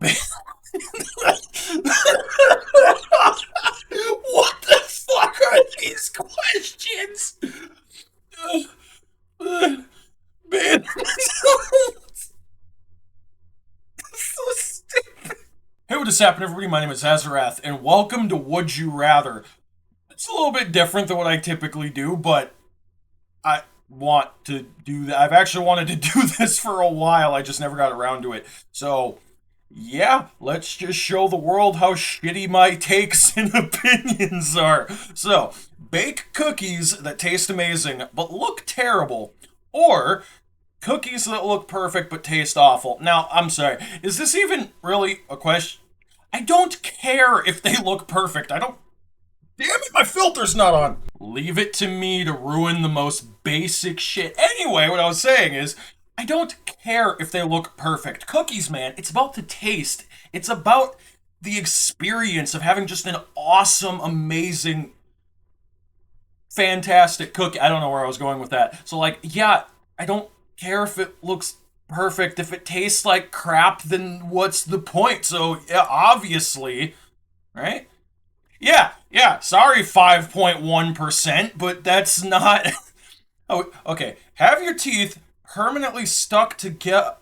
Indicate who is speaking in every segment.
Speaker 1: What the fuck are these questions? Man, so stupid. Hey, what is happening, everybody? My name is Azarath, and welcome to Would You Rather. It's a little bit different than what I typically do, but I want to do that. I've actually wanted to do this for a while. I just never got around to it. So, yeah, let's just show the world how shitty my takes and opinions are. So, bake cookies that taste amazing but look terrible, or cookies that look perfect but taste awful. Now, I'm sorry, is this even really a question? I don't care if they look perfect. I don't. Damn it, my filter's not on. Leave it to me to ruin the most basic shit. Anyway, what I was saying is, I don't care if they look perfect. Cookies, man, it's about the taste. It's about the experience of having just an awesome, amazing, fantastic cookie. I don't know where I was going with that. So, like, yeah, I don't care if it looks perfect. If it tastes like crap, then what's the point? So, yeah, obviously, right? Yeah, sorry, 5.1%, but that's not. Oh, okay. Have your teeth permanently stuck together.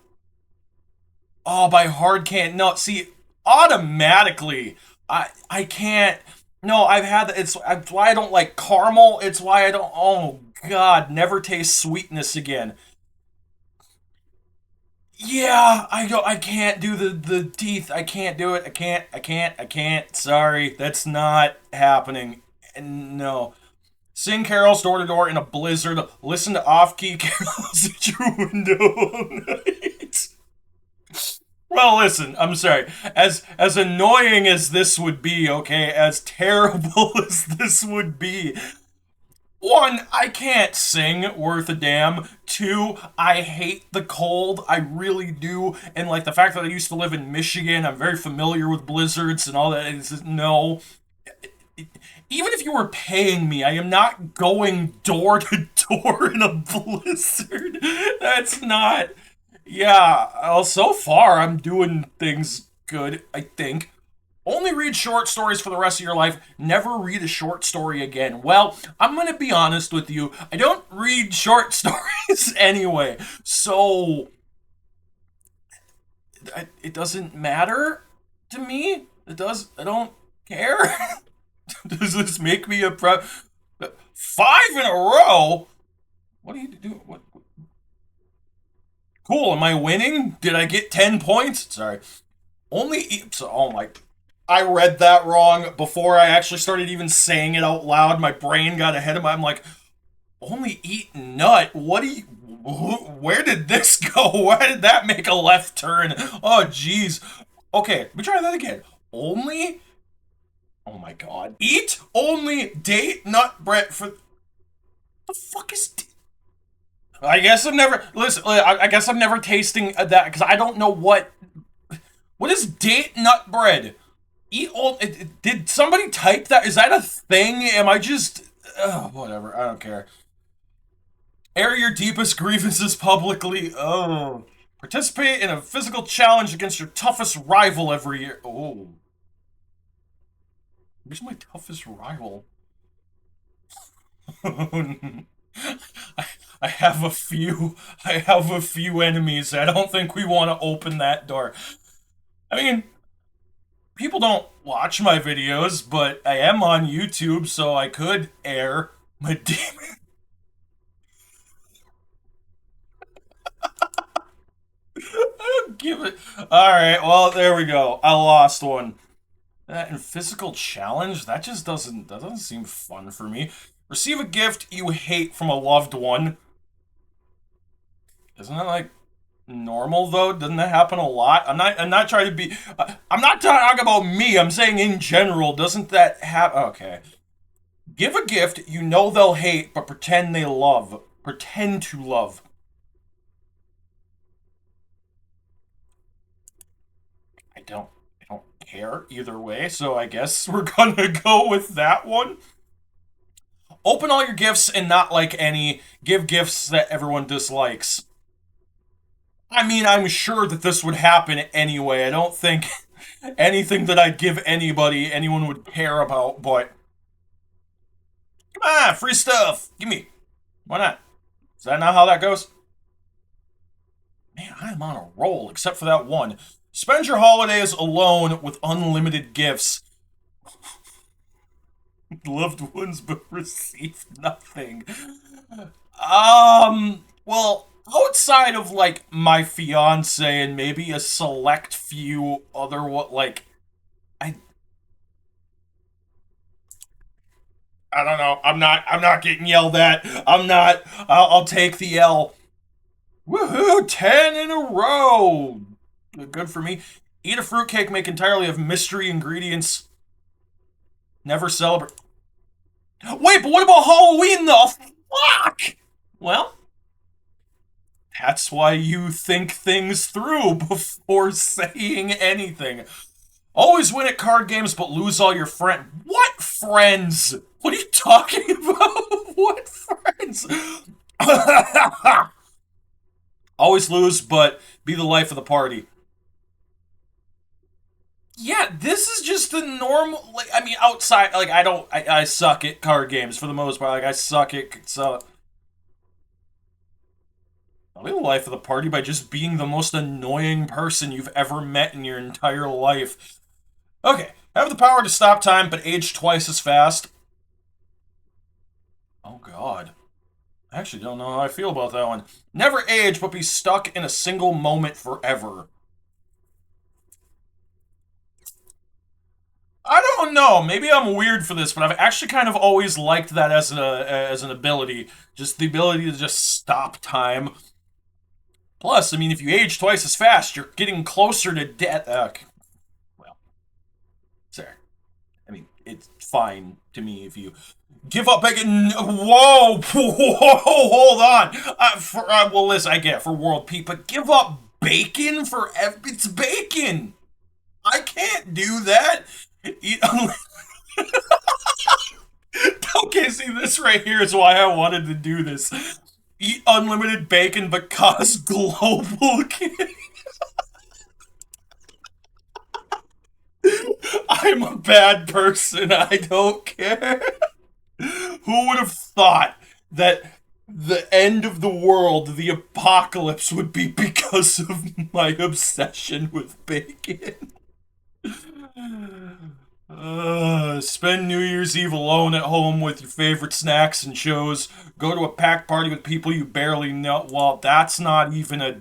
Speaker 1: Oh, by hard can't. No, see, automatically, I can't. No, I've had that. It's why I don't like caramel. It's why I don't. Oh God, never taste sweetness again. Yeah, I go. I can't do the teeth. I can't do it. I can't. Sorry, that's not happening. No. Sing carols door to door in a blizzard. Listen to off-key carols at your window all night. Well, listen, I'm sorry. As annoying as this would be, okay, as terrible as this would be. One, I can't sing worth a damn. Two, I hate the cold. I really do. And like the fact that I used to live in Michigan, I'm very familiar with blizzards and all that. It's just, no. Even if you were paying me, I am not going door to door in a blizzard. That's not. Yeah, well, so far I'm doing things good, I think. Only read short stories for the rest of your life. Never read a short story again. Well, I'm gonna be honest with you. I don't read short stories anyway. So, it doesn't matter to me. It does. I don't care. Does this make me a five in a row? What do you do? What? Cool. Am I winning? Did I get 10 points? Sorry. Oh my. I read that wrong before I actually started even saying it out loud. My brain got ahead of me. I'm like, only eat nut? What do you. Where did this go? Why did that make a left turn? Oh, jeez. Okay, let me try that again. Only. Oh my god. Eat only date nut bread for. The fuck is. I guess I'm never. Listen, I guess I'm never tasting that because I don't know what. What is date nut bread? Eat all. Did somebody type that? Is that a thing? Am I just. Whatever. I don't care. Air your deepest grievances publicly. Oh. Participate in a physical challenge against your toughest rival every year. Oh. Who's my toughest rival? I, I have a few. I have a few enemies. I don't think we want to open that door. I mean, people don't watch my videos, but I am on YouTube, so I could air my demon. I don't give it. All right, well, there we go. I lost one. That and physical challenge, that doesn't seem fun for me. Receive a gift you hate from a loved one. Isn't that like normal though? Doesn't that happen a lot? I'm not trying to be I'm not talking about me. I'm saying in general, doesn't that happen? Okay. Give a gift you know they'll hate but pretend they love. Pretend to love. I don't I don't care either way, so I guess we're gonna go with that one. Open all your gifts and not like any. Give gifts that everyone dislikes. I mean, I'm sure that this would happen anyway. I don't think anything that I'd give anybody, anyone would care about, but come on, free stuff. Give me. Why not? Is that not how that goes? Man, I'm on a roll, except for that one. Spend your holidays alone with unlimited gifts. Loved ones but received nothing. Well, outside of like my fiance and maybe a select few other what like I I don't know. I'm not getting yelled at. I'm not. I'll take the L. Woohoo! 10 in a row. Good for me. Eat a fruitcake made entirely of mystery ingredients. Never celebrate. Wait, but what about Halloween though? Fuck! Well, that's why you think things through before saying anything. Always win at card games, but lose all your friends. What friends? What are you talking about? What friends? Always lose, but be the life of the party. Yeah, this is just the normal. Like, I mean, outside, like, I don't. I suck at card games for the most part. Like, I suck at. So, I'll be the life of the party by just being the most annoying person you've ever met in your entire life. Okay, have the power to stop time, but age twice as fast. Oh, God. I actually don't know how I feel about that one. Never age, but be stuck in a single moment forever. I don't know. Maybe I'm weird for this, but I've actually kind of always liked that as an ability. Just the ability to just stop time. Plus, I mean, if you age twice as fast, you're getting closer to death. Well, sorry. I mean, it's fine to me if you give up bacon. Whoa, whoa, hold on. Well, listen, I get it for world peace, but give up bacon for it's bacon. I can't do that. Eat okay, see, this right here is why I wanted to do this. Eat unlimited bacon, but cause global. I'm a bad person. I don't care. Who would have thought that the end of the world, the apocalypse, would be because of my obsession with bacon? Spend New Year's Eve alone at home with your favorite snacks and shows. Go to a packed party with people you barely know. Well, that's not even a.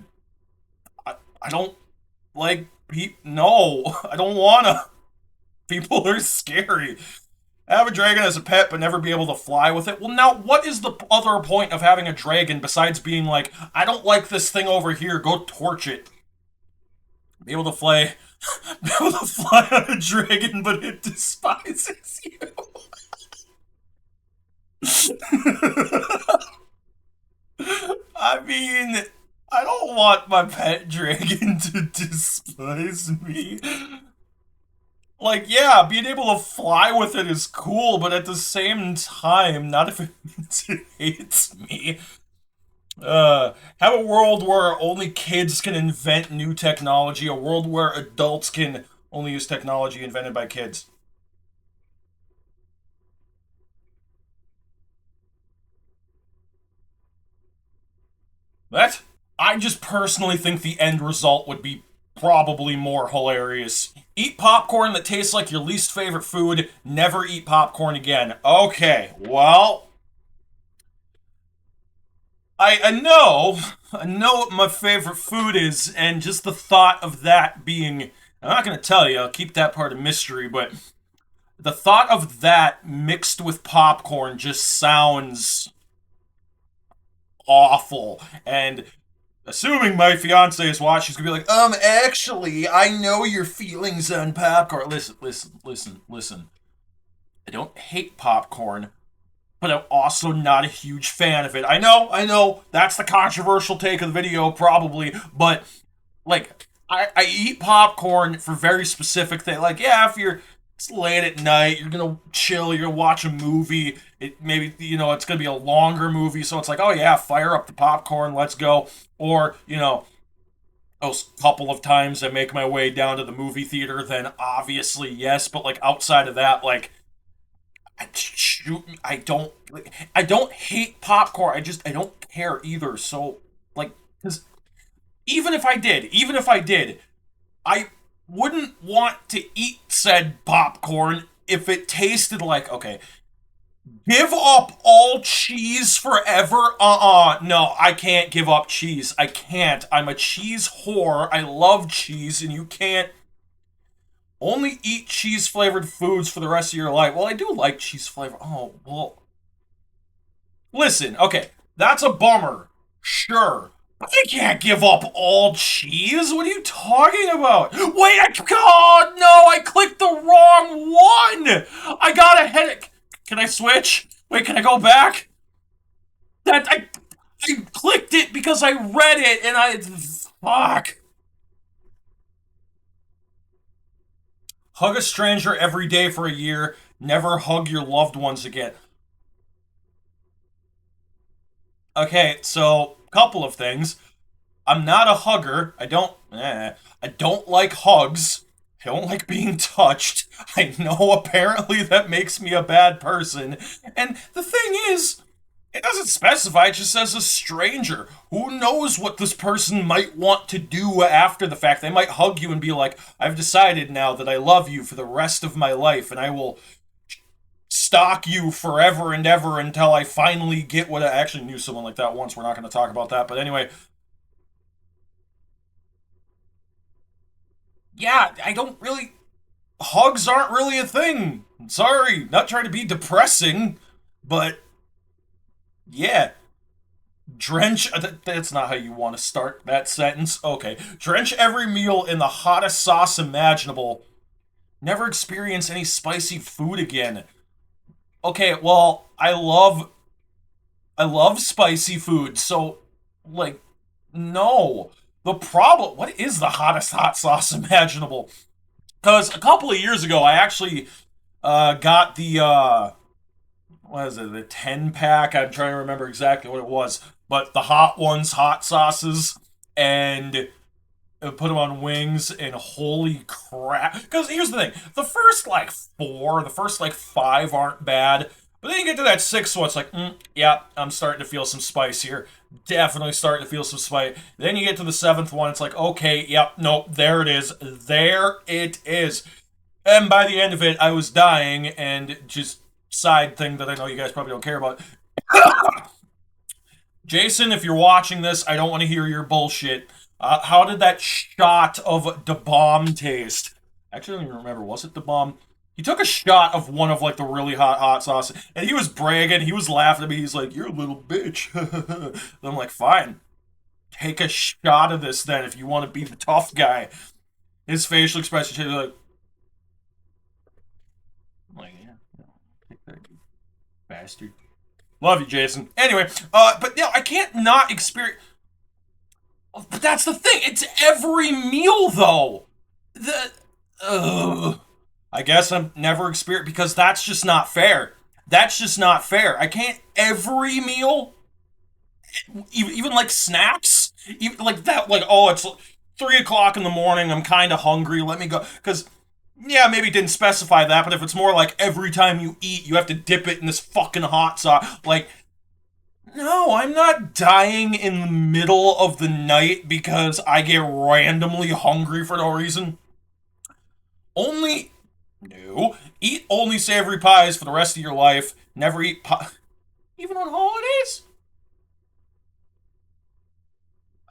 Speaker 1: I don't like people. No, I don't wanna. People are scary. Have a dragon as a pet, but never be able to fly with it. Well, now, what is the other point of having a dragon besides being like, I don't like this thing over here, go torch it? Be able to fly. Be able to fly on a dragon, but it despises you. I mean, I don't want my pet dragon to despise me. Like, yeah, being able to fly with it is cool, but at the same time, not if it means it hates me. Have a world where only kids can invent new technology, a world where adults can only use technology invented by kids. That? I just personally think the end result would be probably more hilarious. Eat popcorn that tastes like your least favorite food, never eat popcorn again. Okay, well, I know what my favorite food is, and just the thought of that being, I'm not gonna tell you, I'll keep that part a mystery, but the thought of that mixed with popcorn just sounds awful. And assuming my fiance is watching, she's gonna be like, actually, I know your feelings on popcorn. Listen, listen, listen, listen. I don't hate popcorn, but I'm also not a huge fan of it. I know, that's the controversial take of the video, probably, but like, I eat popcorn for very specific things. Like, yeah, if you're it's late at night, you're gonna chill, you're gonna watch a movie. It maybe it's gonna be a longer movie, so it's like, oh yeah, fire up the popcorn, let's go. Or those couple of times I make my way down to the movie theater, then obviously yes. But like outside of that, like I don't I don't hate popcorn. I don't care either. So like, because even if I did, I wouldn't want to eat said popcorn if it tasted like, okay, give up all cheese forever? No, I can't give up cheese. I can't. I'm a cheese whore. I love cheese, and you can't only eat cheese flavored foods for the rest of your life. Well, I do like cheese flavor. Oh, well. Listen, okay, that's a bummer. Sure. But I can't give up all cheese. What are you talking about? Wait, oh no, I clicked the wrong one. I got a headache. Can I switch? Wait, can I go back? That I clicked it because I read it and I fuck. Hug a stranger every day for a year. Never hug your loved ones again. Okay, so couple of things. I'm not a hugger. I don't like hugs. I don't like being touched. I know apparently that makes me a bad person. And the thing is, it doesn't specify, it just says a stranger. Who knows what this person might want to do after the fact? They might hug you and be like, I've decided now that I love you for the rest of my life, and I will stalk you forever and ever until I finally get what I actually knew someone like that once. We're not going to talk about that. But anyway, yeah, I don't really. Hugs aren't really a thing. Sorry, not trying to be depressing, but yeah. Drench. That's not how you want to start that sentence. Okay. Drench every meal in the hottest sauce imaginable. Never experience any spicy food again. Okay, well, I love spicy food, so like no. The problem, what is the hottest hot sauce imaginable? Because a couple of years ago, I actually got the what is it, the 10 pack? I'm trying to remember exactly what it was, but the hot ones, hot sauces, and put them on wings, and holy crap. Because here's the thing, the first like five aren't bad, but then you get to that sixth one, it's like, yeah, I'm starting to feel some spice here. Definitely starting to feel some spice. Then you get to the seventh one, it's like, okay, yep, nope, there it is. There it is. And by the end of it, I was dying, and just side thing that I know you guys probably don't care about. Jason, if you're watching this, I don't want to hear your bullshit. How did that shot of the bomb taste? Actually, I don't even remember. Was it the bomb? He took a shot of one of like the really hot sauce, and he was bragging. He was laughing at me. He's like, "You're a little bitch." I'm like, "Fine, take a shot of this then if you want to be the tough guy." His facial expression was like, "Yeah, take that, you bastard." Love you, Jason. Anyway, but yeah, I can't not experience. But that's the thing. It's every meal, though. The. I guess I'm never experienced because that's just not fair. That's just not fair. I can't every meal, even like snacks, even like that. Like, oh, it's 3 o'clock in the morning. I'm kind of hungry. Let me go. Because yeah, maybe it didn't specify that, but if it's more like every time you eat, you have to dip it in this fucking hot sauce, like no, I'm not dying in the middle of the night because I get randomly hungry for no reason. Only, no, eat only savory pies for the rest of your life. Never eat pie, even on holidays.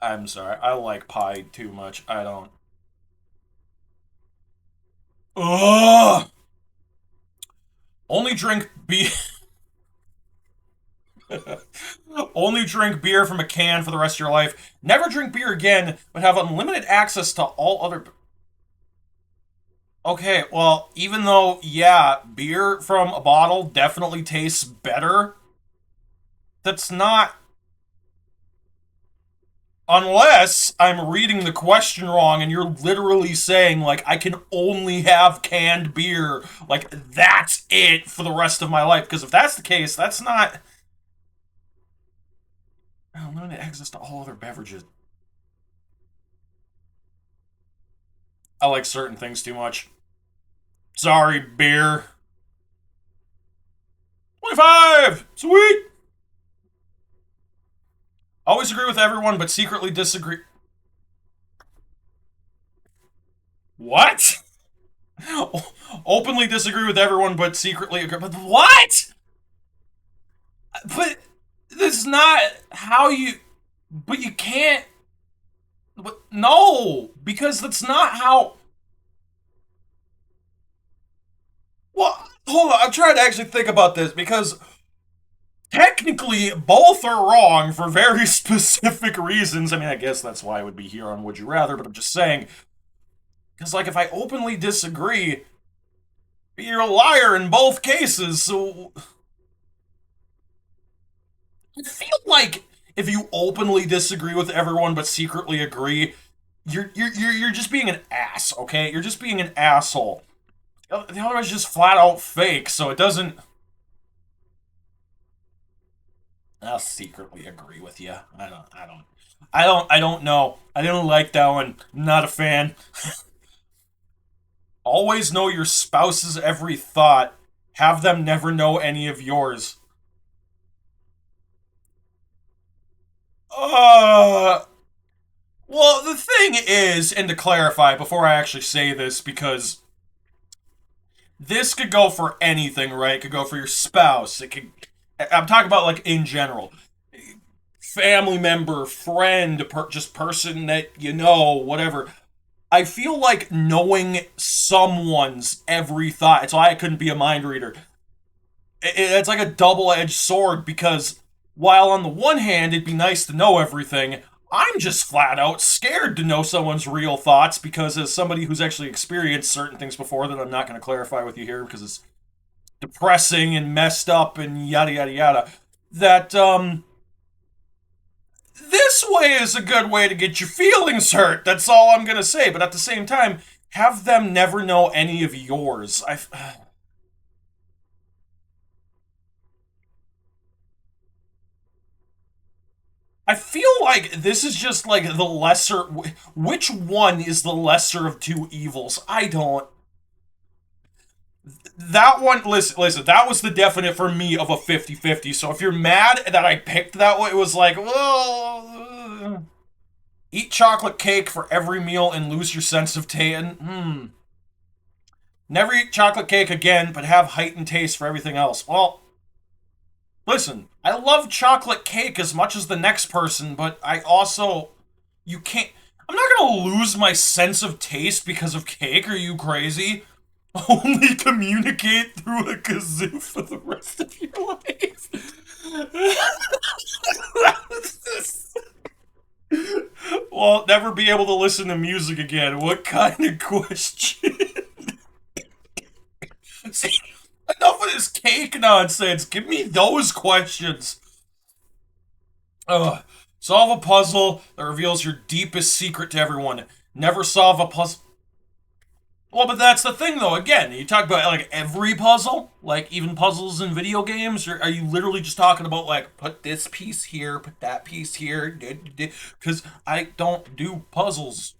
Speaker 1: I'm sorry, I like pie too much. I don't. Ugh. Only drink beer. Only drink beer from a can for the rest of your life. Never drink beer again, but have unlimited access to all other. Okay, well, even though, yeah, beer from a bottle definitely tastes better, that's not. Unless I'm reading the question wrong and you're literally saying, like, I can only have canned beer. Like, that's it for the rest of my life. Because if that's the case, that's not. Unlimited access to all other beverages. I like certain things too much. Sorry, beer. 25! Sweet! Always agree with everyone, but secretly disagree. What? Openly disagree with everyone, but secretly agree. But what? But that's not how you. But you can't. But no, because that's not how. Well, hold on. I'm trying to actually think about this because technically both are wrong for very specific reasons. I mean, I guess that's why I would be here on Would You Rather, but I'm just saying. Because, like, if I openly disagree, you're a liar in both cases, so. I feel like if you openly disagree with everyone but secretly agree, you're just being an ass, okay? You're just being an asshole. The other one's just flat out fake, so it doesn't. I'll secretly agree with you. I don't know. I didn't like that one. Not a fan. Always know your spouse's every thought. Have them never know any of yours. Uh, well, the thing is, and to clarify before I actually say this, because this could go for anything, right? It could go for your spouse. It could. I'm talking about like in general, family member, friend, just person that you know, whatever. I feel like knowing someone's every thought. It's why I couldn't be a mind reader. It's like a double-edged sword because while on the one hand it'd be nice to know everything, I'm just flat out scared to know someone's real thoughts because as somebody who's actually experienced certain things before that I'm not going to clarify with you here because it's depressing and messed up and yada yada yada, that this way is a good way to get your feelings hurt. That's all I'm going to say, but at the same time, have them never know any of yours. I feel like this is just like the lesser. Which one is the lesser of two evils? I don't. That one, listen, that was the definite for me of a 50-50. So if you're mad that I picked that one, it was like, well. Eat chocolate cake for every meal and lose your sense of taste. Never eat chocolate cake again, but have heightened taste for everything else. Well, listen, I love chocolate cake as much as the next person, but I also. You can't. I'm not gonna lose my sense of taste because of cake. Are you crazy? Only communicate through a kazoo for the rest of your life. Well, never be able to listen to music again. What kind of question? See, enough of this cake nonsense. Give me those questions. Ugh. Solve a puzzle that reveals your deepest secret to everyone. Never solve a puzzle. Well, but that's the thing, though. Again, you talk about like every puzzle, like even puzzles in video games, or are you literally just talking about like put this piece here, put that piece here? Because I don't do puzzles.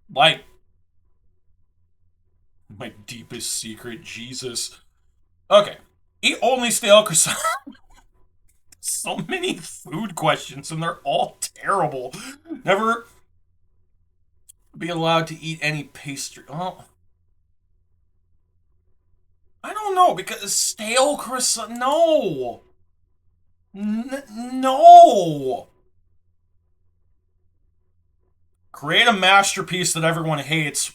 Speaker 1: Like my deepest secret, Jesus. Okay, eat only stale croissant. So many food questions, and they're all terrible. Never be allowed to eat any pastry. Oh, I don't know because stale croissant. No, no. Create a masterpiece that everyone hates.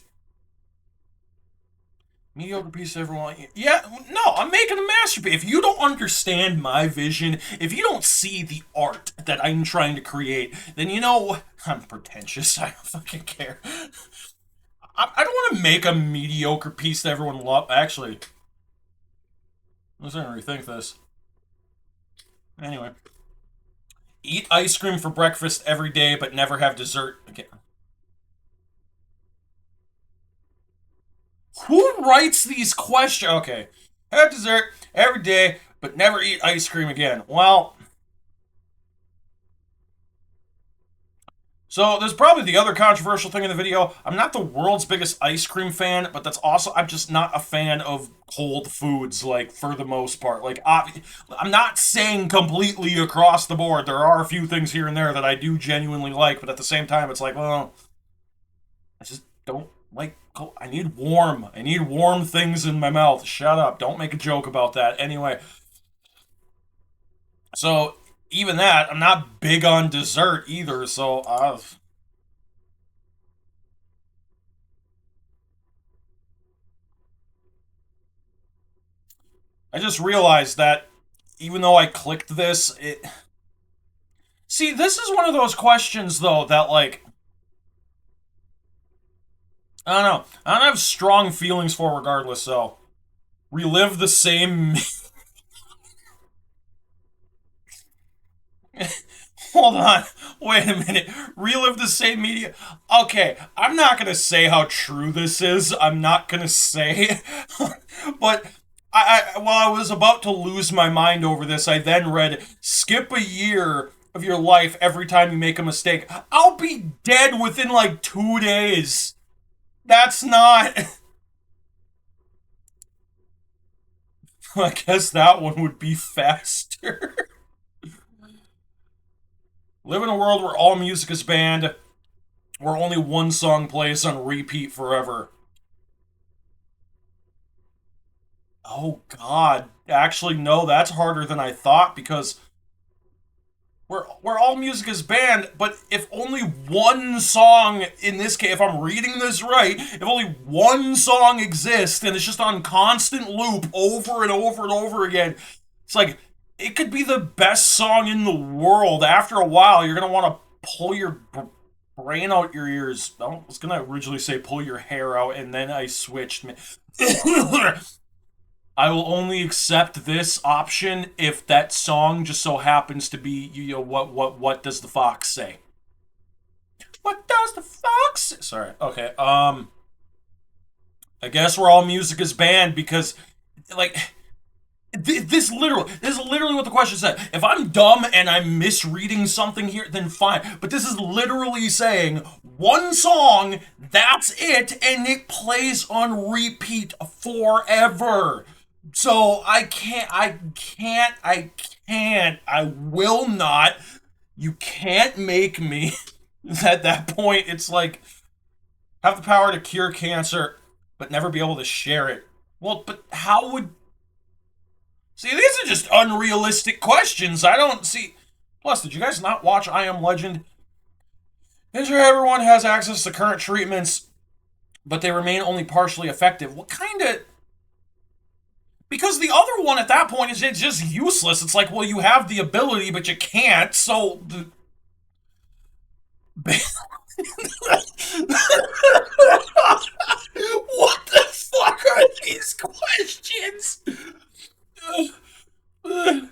Speaker 1: Mediocre piece everyone. Yeah, no, I'm making a masterpiece. If you don't understand my vision, if you don't see the art that I'm trying to create, then you know I'm pretentious. I don't fucking care. I don't want to make a mediocre piece that everyone loves. Actually, let's not rethink this. Anyway, eat ice cream for breakfast every day, but never have dessert. Okay. Who writes these questions? Okay. Have dessert every day, but never eat ice cream again. Well, So there's probably the other controversial thing in the video. I'm not the world's biggest ice cream fan, but that's also I'm just not a fan of cold foods. Like for the most part, like I'm not saying completely across the board. There are a few things here and there that I do genuinely like, but at the same time, it's like, well, I just don't like cold. I need warm. I need warm things in my mouth. Shut up. Don't make a joke about that. Anyway, so even that, I'm not big on dessert either. So I just realized that even though I clicked this, it. See, this is one of those questions though that like I don't know. I don't have strong feelings for regardless. So relive the same. Hold on. Wait a minute. Relive the same media. Okay, I'm not gonna say how true this is. I'm not gonna say, but while I was about to lose my mind over this, I then read skip a year of your life every time you make a mistake. I'll be dead within like 2 days. That's not. I guess that one would be faster. Live in a world where all music is banned, where only one song plays on repeat forever. Oh God. Actually, no, that's harder than I thought because where all music is banned, but if only one song in this case, if I'm reading this right, if only one song exists and it's just on constant loop over and over and over again, it's like it could be the best song in the world. After a while, you're gonna want to pull your brain out your ears. I was gonna originally say pull your hair out, and then I switched. I will only accept this option if that song just so happens to be what does the fox say? What does the fox say? Sorry. Okay. I guess where all music is banned because like this is literally what the question said. If I'm dumb and I'm misreading something here, then fine. But this is literally saying one song, that's it, and it plays on repeat forever. So I will not. You can't make me. At that point, it's like have the power to cure cancer, but never be able to share it. Well, but how would see, these are just unrealistic questions. I don't see. Plus, did you guys not watch I Am Legend? Ensure everyone has access to current treatments, but they remain only partially effective. What kind of. Because the other one at that point is it's just useless. It's like, well, you have the ability, but you can't, so. What the fuck are these questions? Man,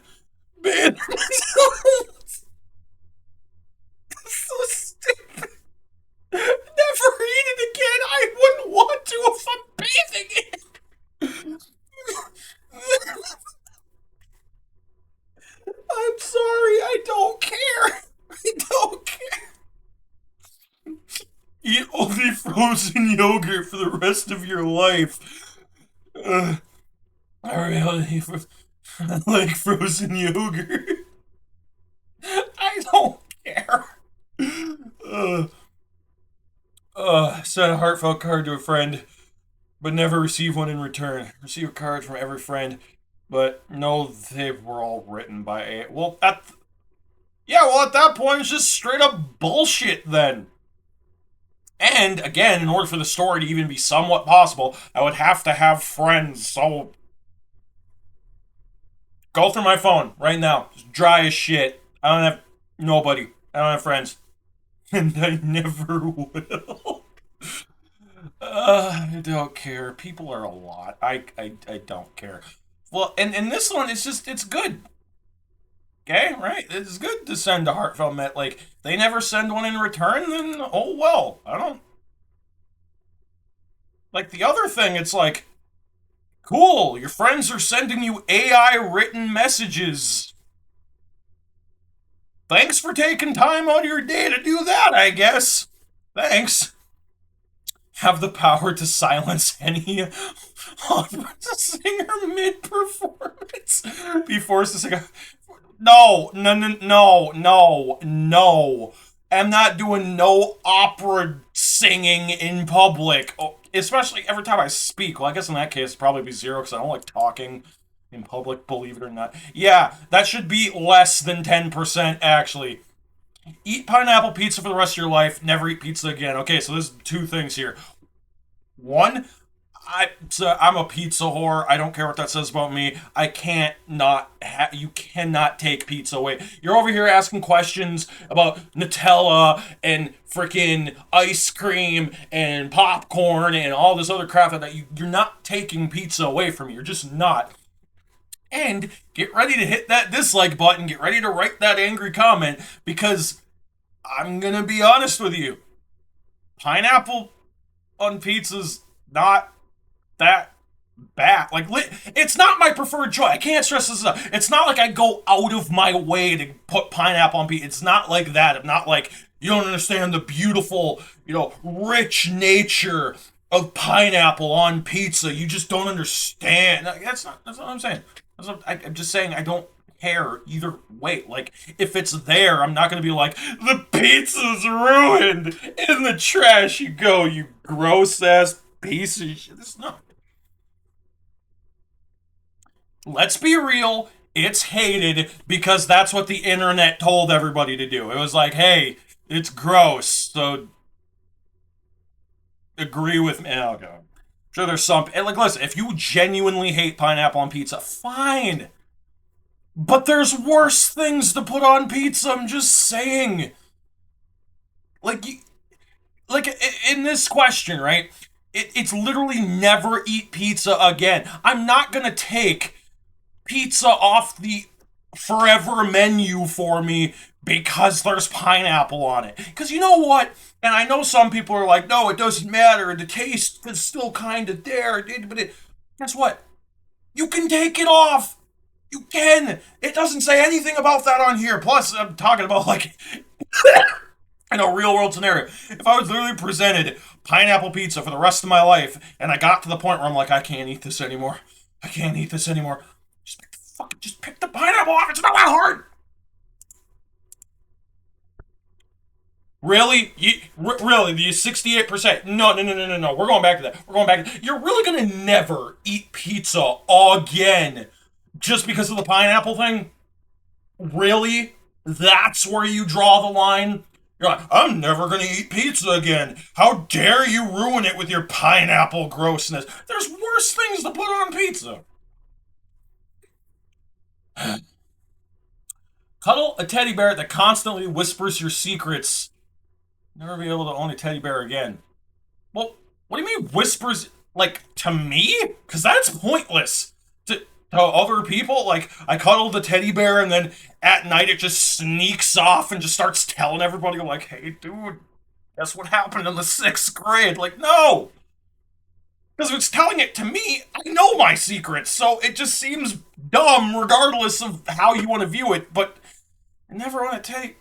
Speaker 1: so stupid. Never eat it again. I wouldn't want to if I'm bathing it. I'm sorry. I don't care. I don't care. Eat only frozen yogurt for the rest of your life. I really like frozen yogurt. I don't care. Uh, Send a heartfelt card to a friend, but never receive one in return. Receive a card from every friend, but no, they were all written by a. Yeah, well, at that point, it's just straight up bullshit then. And again, in order for the story to even be somewhat possible, I would have to have friends. So go through my phone right now. It's dry as shit. I don't have nobody. I don't have friends. And I never will. I don't care. People are a lot. I don't care. Well, and this one is just it's good. Okay, right? It's good to send a heartfelt met. Like they never send one in return, then oh well. I don't like the other thing. It's like cool. Your friends are sending you AI written messages. Thanks for taking time out of your day to do that, I guess. Thanks. Have the power to silence any opera singer mid performance. Be forced to sing. No, no, no, no, no, no. I'm not doing no opera singing in public. Oh, especially every time I speak. Well, I guess in that case, it'd probably be zero because I don't like talking in public, believe it or not. Yeah, that should be less than 10%, actually. Eat pineapple pizza for the rest of your life, never eat pizza again. Okay, so there's two things here. One, I'm a pizza whore. I don't care what that says about me. I can't not you cannot take pizza away. You're over here asking questions about Nutella and freaking ice cream and popcorn and all this other crap that you're not taking pizza away from me. You're just not. And get ready to hit that dislike button. Get ready to write that angry comment because I'm gonna be honest with you. Pineapple on pizza's not that bad. Like, it's not my preferred choice. I can't stress this enough. It's not like I go out of my way to put pineapple on pizza. It's not like that. It's not like you don't understand the beautiful, rich nature of pineapple on pizza. You just don't understand. That's not what I'm saying. I'm just saying I don't care either way. Like, if it's there, I'm not gonna be like, the pizza's ruined. In the trash you go, you gross ass piece of shit. It's not. Let's be real. It's hated because that's what the internet told everybody to do. It was like, hey, it's gross, so agree with me. Oh, God. I'm sure there's some. Like, listen, if you genuinely hate pineapple on pizza, fine. But there's worse things to put on pizza. I'm just saying. Like, in this question, right? It's literally never eat pizza again. I'm not gonna take pizza off the forever menu for me because there's pineapple on it. Because you know what? And I know some people are like, no, it doesn't matter. The taste is still kind of there. But guess what? You can take it off. You can. It doesn't say anything about that on here. Plus, I'm talking about like in a real world scenario. If I was literally presented pineapple pizza for the rest of my life and I got to the point where I'm like, I can't eat this anymore. I can't eat this anymore. Just pick the pineapple off. It's not that hard. Really? Really? The 68%? No, no, no, no, no, no. We're going back to that. We're going back to that. You're really gonna never eat pizza again just because of the pineapple thing? Really? That's where you draw the line? You're like, I'm never gonna eat pizza again. How dare you ruin it with your pineapple grossness? There's worse things to put on pizza. Cuddle a teddy bear that constantly whispers your secrets. Never be able to own a teddy bear again. Well, what do you mean whispers? Like, to me? Because that's pointless. To other people, like, I cuddle the teddy bear and then at night it just sneaks off and just starts telling everybody, like, hey, dude, guess what happened in the 6th grade? Like, no! Because if it's telling it to me, I know my secrets, so it just seems dumb regardless of how you want to view it, but I never want to teddy.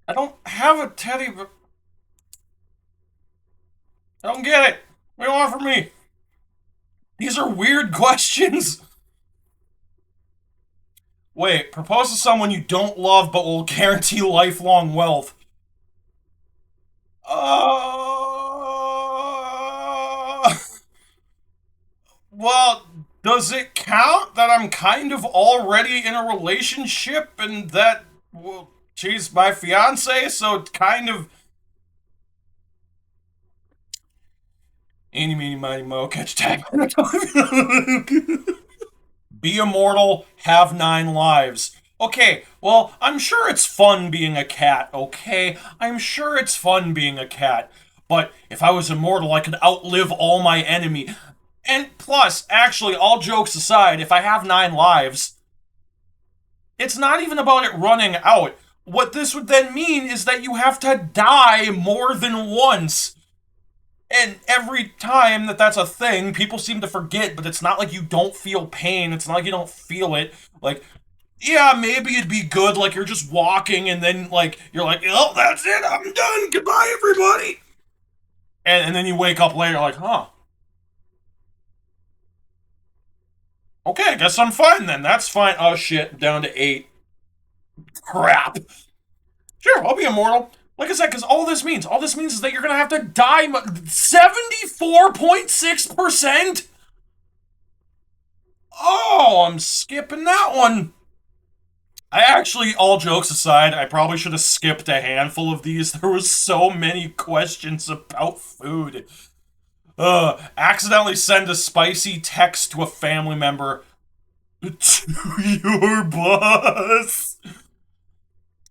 Speaker 1: I don't have a teddy, but I don't get it. What do you want from me? These are weird questions. Wait, propose to someone you don't love but will guarantee lifelong wealth. Well, does it count that I'm kind of already in a relationship and that, well, she's my fiance, so it's kind of. Eeny, meeny, miny, mo, catch tag. Be immortal, have 9 lives. Okay, well, I'm sure it's fun being a cat, okay? I'm sure it's fun being a cat. But if I was immortal, I could outlive all my enemy. And plus, actually, all jokes aside, if I have 9 lives, it's not even about it running out. What this would then mean is that you have to die more than once. And every time that's a thing, people seem to forget, but it's not like you don't feel pain. It's not like you don't feel it. Like, Yeah, maybe it'd be good, like you're just walking and then like you're like, oh, that's it, I'm done. Goodbye, everybody. And then you wake up later like, huh, okay, I guess I'm fine then. That's fine. Oh shit, down to 8. Crap. Sure, I'll be immortal. Like I said, because all this means is that you're gonna have to die 74.6%. Oh, I'm skipping that one. I actually, all jokes aside, I probably should have skipped a handful of these. There was so many questions about food. Accidentally send a spicy text to a family member. To your boss.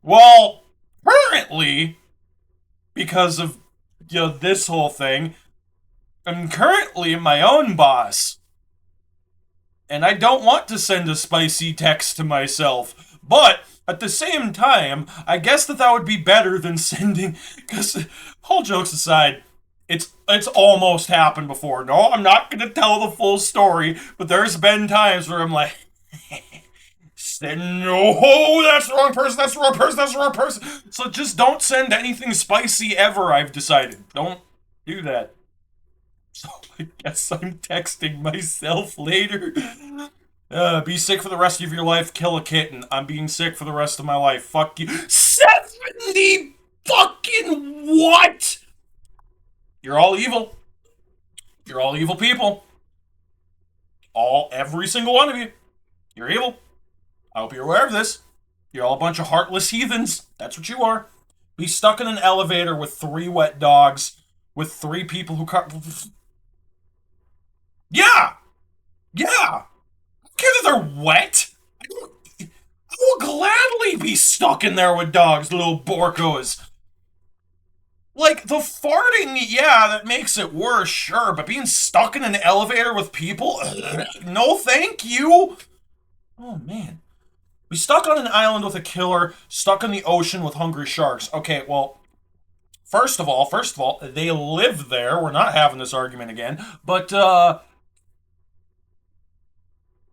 Speaker 1: Well, currently, because of this whole thing, I'm currently my own boss. And I don't want to send a spicy text to myself. But at the same time, I guess that would be better than sending. Because, all jokes aside, it's almost happened before. No, I'm not gonna tell the full story, but there's been times where I'm like, no, that's the wrong person. That's the wrong person. That's the wrong person. So just don't send anything spicy ever. I've decided. Don't do that. So I guess I'm texting myself later. Be sick for the rest of your life. Kill a kitten. I'm being sick for the rest of my life. Fuck you. 70 fucking what? You're all evil. You're all evil people. Every single one of you. You're evil. I hope you're aware of this. You're all a bunch of heartless heathens. That's what you are. Be stuck in an elevator with 3 wet dogs, with 3 people who can't. Yeah! Yeah! I don't care that they're wet. I will gladly be stuck in there with dogs, little Borkos. Like, the farting, yeah, that makes it worse, sure, but being stuck in an elevator with people? No, thank you! Oh, man. Be stuck on an island with a killer, stuck in the ocean with hungry sharks. Okay, well, first of all, they live there. We're not having this argument again. But, I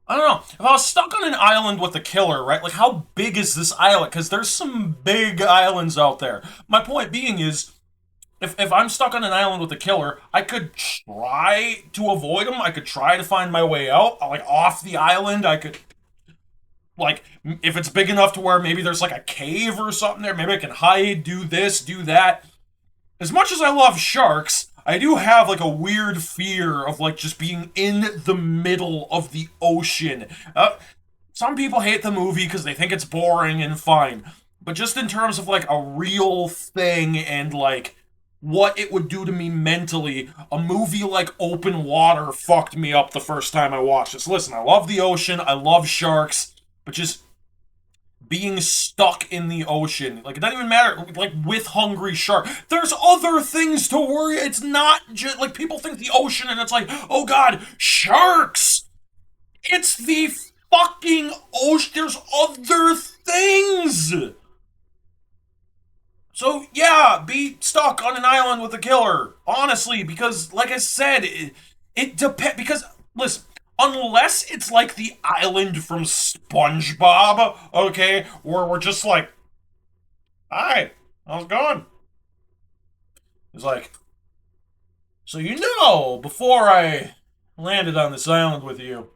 Speaker 1: don't know. If I was stuck on an island with a killer, right? Like, how big is this island? Because there's some big islands out there. My point being is, if I'm stuck on an island with a killer, I could try to avoid him. I could try to find my way out, like, off the island. I could, like, if it's big enough to where maybe there's, like, a cave or something there, maybe I can hide, do this, do that. As much as I love sharks, I do have like a weird fear of like just being in the middle of the ocean. Some people hate the movie because they think it's boring and fine, but just in terms of like a real thing and like what it would do to me mentally, a movie like Open Water fucked me up the first time I watched this. Listen, I love the ocean, I love sharks, but just being stuck in the ocean. Like, it doesn't even matter, like, with hungry shark. There's other things to worry. It's not just, like, people think the ocean and it's like, oh god, sharks! It's the fucking ocean. There's other things! So, yeah, be stuck on an island with a killer. Honestly, because, like I said, it depends. Because, listen, unless it's like the island from SpongeBob, okay, where we're just like, hi, how's it going? It's like, so before I landed on this island with you,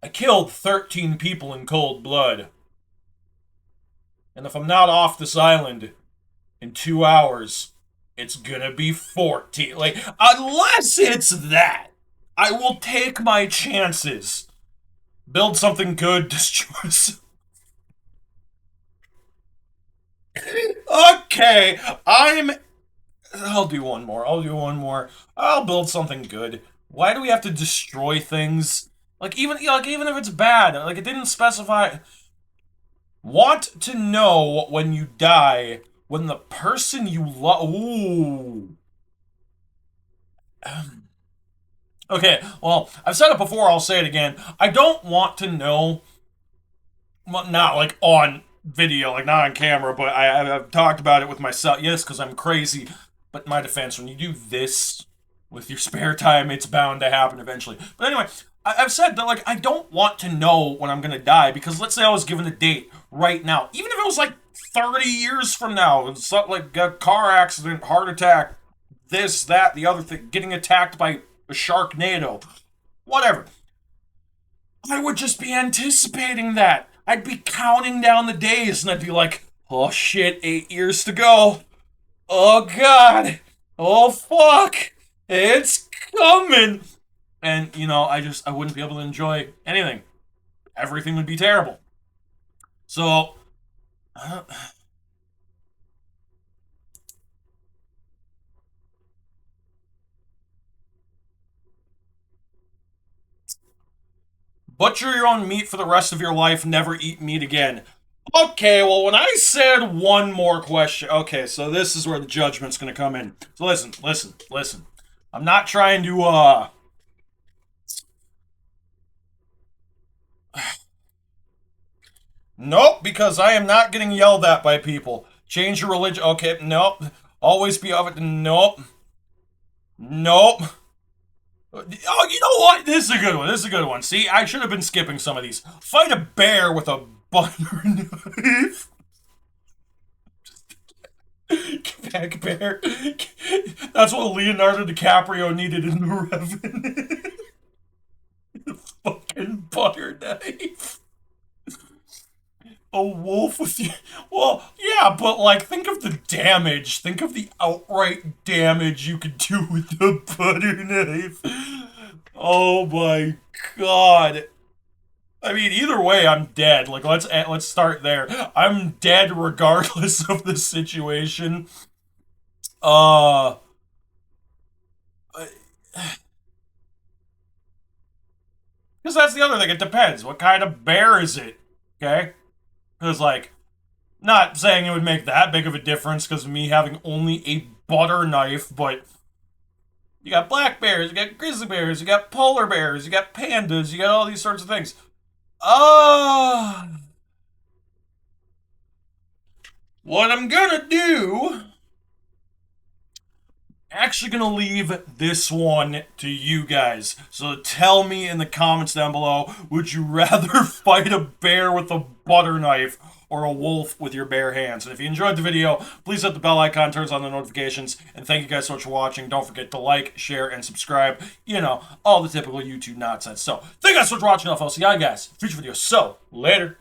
Speaker 1: I killed 13 people in cold blood. And if I'm not off this island in 2 hours, it's gonna be 14. Like, unless it's that, I will take my chances. Build something good, destroy some. Okay, I'll do one more. I'll build something good. Why do we have to destroy things? Even if it's bad, like it didn't specify. Want to know when you die when the person you love. Ooh. Okay, well, I've said it before, I'll say it again. I don't want to know, well, not like on video, like not on camera, but I've talked about it with myself. Yes, because I'm crazy. But in my defense, when you do this with your spare time, it's bound to happen eventually. But anyway, I've said that, like, I don't want to know when I'm gonna die, because let's say I was given a date right now, even if it was like 30 years from now, it's not like a car accident, heart attack, this, that, the other thing, getting attacked by a sharknado, whatever. I would just be anticipating that. I'd be counting down the days, and I'd be like, oh shit, 8 years to go. Oh god. Oh fuck. It's coming. And, I wouldn't be able to enjoy anything. Everything would be terrible. So, uh, butcher your own meat for the rest of your life, never eat meat again. Okay, well, when I said one more question, okay, so this is where the judgment's gonna come in. So listen, listen, listen. I'm not trying to, Nope, because I am not getting yelled at by people. Change your religion. Okay, nope. Always be of it. Nope. Nope. Oh, you know what? This is a good one. This is a good one. See, I should have been skipping some of these. Fight a bear with a butter knife. Back bear. That's what Leonardo DiCaprio needed in The Revenant. Fucking butter knife. A wolf with you. Well, yeah, but like, think of the damage. Think of the outright damage you could do with the butter knife. Oh my god. I mean, either way, I'm dead. Like, let's start there. I'm dead regardless of the situation. Uh, because that's the other thing. It depends. What kind of bear is it? Okay, because like, not saying it would make that big of a difference because of me having only a butter knife, but you got black bears, you got grizzly bears, you got polar bears, you got pandas, you got all these sorts of things. What I'm gonna do, actually gonna leave this one to you guys. So tell me in the comments down below, would you rather fight a bear with a butter knife or a wolf with your bare hands? And if you enjoyed the video, please hit the bell icon, turns on the notifications, and thank you guys so much for watching. Don't forget to like, share, and subscribe. You know, all the typical YouTube nonsense. So, thank you guys so much for watching. I'll see you guys in future videos. So, later.